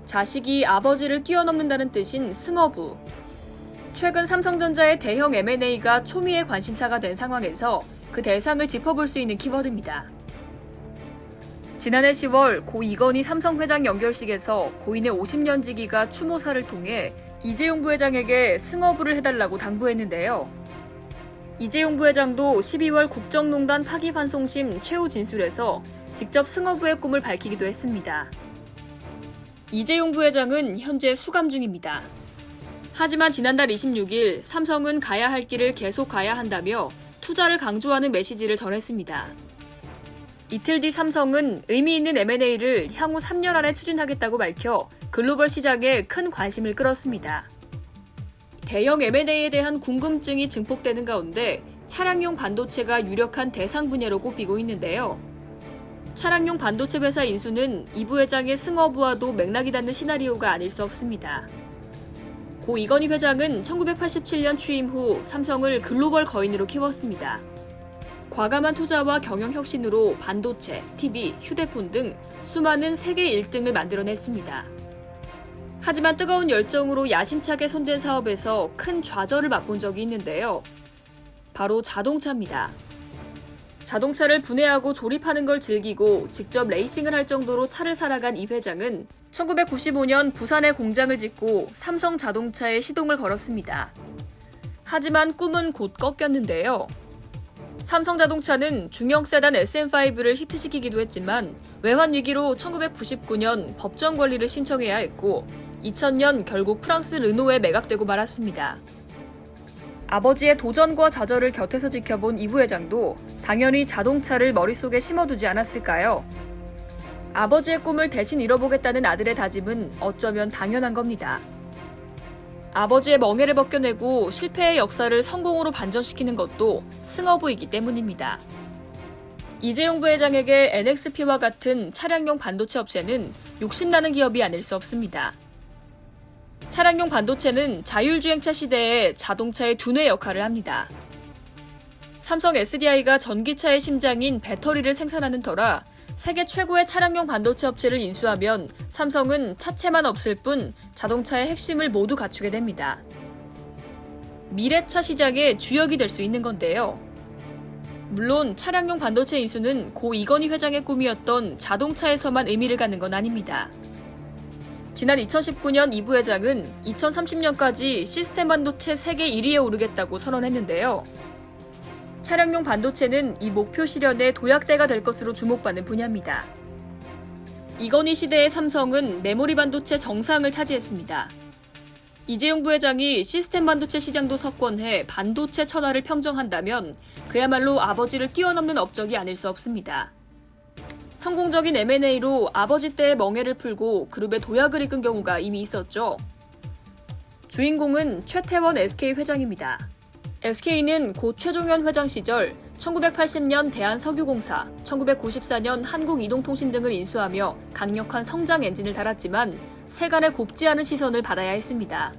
자식이 아버지를 뛰어넘는다는 뜻인 승어부. 최근 삼성전자의 대형 M&A가 초미의 관심사가 된 상황에서 그 대상을 짚어볼 수 있는 키워드입니다. 지난해 10월 고 이건희 삼성 회장 연결식에서 고인의 50년 지기가 추모사를 통해 이재용 부회장에게 승어부를 해달라고 당부했는데요. 이재용 부회장도 12월 국정농단 파기환송심 최후 진술에서 직접 승어부의 꿈을 밝히기도 했습니다. 이재용 부회장은 현재 수감 중입니다. 하지만 지난달 26일 삼성은 가야 할 길을 계속 가야 한다며 투자를 강조하는 메시지를 전했습니다. 이틀 뒤 삼성은 의미 있는 M&A를 향후 3년 안에 추진하겠다고 밝혀 글로벌 시장에 큰 관심을 끌었습니다. 대형 M&A에 대한 궁금증이 증폭되는 가운데 차량용 반도체가 유력한 대상 분야로 꼽히고 있는데요. 차량용 반도체 회사 인수는 이 부회장의 승어부와도 맥락이 닿는 시나리오가 아닐 수 없습니다. 고 이건희 회장은 1987년 취임 후 삼성을 글로벌 거인으로 키웠습니다. 과감한 투자와 경영 혁신으로 반도체, TV, 휴대폰 등 수많은 세계 1등을 만들어냈습니다. 하지만 뜨거운 열정으로 야심차게 손댄 사업에서 큰 좌절을 맛본 적이 있는데요. 바로 자동차입니다. 자동차를 분해하고 조립하는 걸 즐기고 직접 레이싱을 할 정도로 차를 살아간 이 회장은 1995년 부산에 공장을 짓고 삼성 자동차에 시동을 걸었습니다. 하지만 꿈은 곧 꺾였는데요. 삼성 자동차는 중형 세단 SM5를 히트시키기도 했지만 외환 위기로 1999년 법정 권리를 신청해야 했고 2000년 결국 프랑스 르노에 매각되고 말았습니다. 아버지의 도전과 좌절을 곁에서 지켜본 이 부회장도 당연히 자동차를 머릿속에 심어두지 않았을까요? 아버지의 꿈을 대신 이뤄보겠다는 아들의 다짐은 어쩌면 당연한 겁니다. 아버지의 멍해를 벗겨내고 실패의 역사를 성공으로 반전시키는 것도 승어부이기 때문입니다. 이재용 부회장에게 NXP와 같은 차량용 반도체 업체는 욕심나는 기업이 아닐 수 없습니다. 차량용 반도체는 자율주행차 시대에 자동차의 두뇌 역할을 합니다. 삼성 SDI가 전기차의 심장인 배터리를 생산하는 터라 세계 최고의 차량용 반도체 업체를 인수하면 삼성은 차체만 없을 뿐 자동차의 핵심을 모두 갖추게 됩니다. 미래차 시장의 주역이 될 수 있는 건데요. 물론 차량용 반도체 인수는 고 이건희 회장의 꿈이었던 자동차에서만 의미를 갖는 건 아닙니다. 지난 2019년 이 부회장은 2030년까지 시스템 반도체 세계 1위에 오르겠다고 선언했는데요. 차량용 반도체는 이 목표 실현의 도약대가 될 것으로 주목받는 분야입니다. 이건희 시대의 삼성은 메모리 반도체 정상을 차지했습니다. 이재용 부회장이 시스템 반도체 시장도 석권해 반도체 천하를 평정한다면 그야말로 아버지를 뛰어넘는 업적이 아닐 수 없습니다. 성공적인 M&A로 아버지 때의 멍해를 풀고 그룹의 도약을 이끈 경우가 이미 있었죠. 주인공은 최태원 SK 회장입니다. SK는 고 최종현 회장 시절 1980년 대한석유공사, 1994년 한국이동통신 등을 인수하며 강력한 성장 엔진을 달았지만 세간의 곱지 않은 시선을 받아야 했습니다.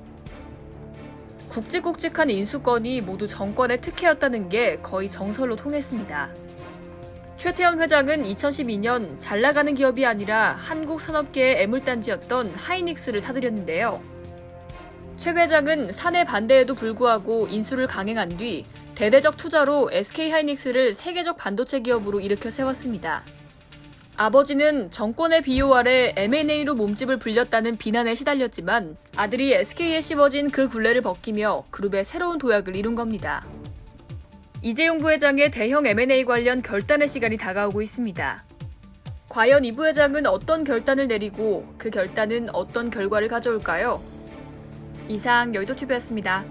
굵직굵직한 인수건이 모두 정권의 특혜였다는 게 거의 정설로 통했습니다. 최태원 회장은 2012년 잘 나가는 기업이 아니라 한국 산업계의 애물단지였던 하이닉스를 사들였는데요. 최 회장은 사내 반대에도 불구하고 인수를 강행한 뒤 대대적 투자로 SK하이닉스를 세계적 반도체 기업으로 일으켜 세웠습니다. 아버지는 정권의 비호 아래 M&A로 몸집을 불렸다는 비난에 시달렸지만 아들이 SK에 씌워진 그 굴레를 벗기며 그룹의 새로운 도약을 이룬 겁니다. 이재용 부회장의 대형 M&A 관련 결단의 시간이 다가오고 있습니다. 과연 이 부회장은 어떤 결단을 내리고 그 결단은 어떤 결과를 가져올까요? 이상 여의도튜브였습니다.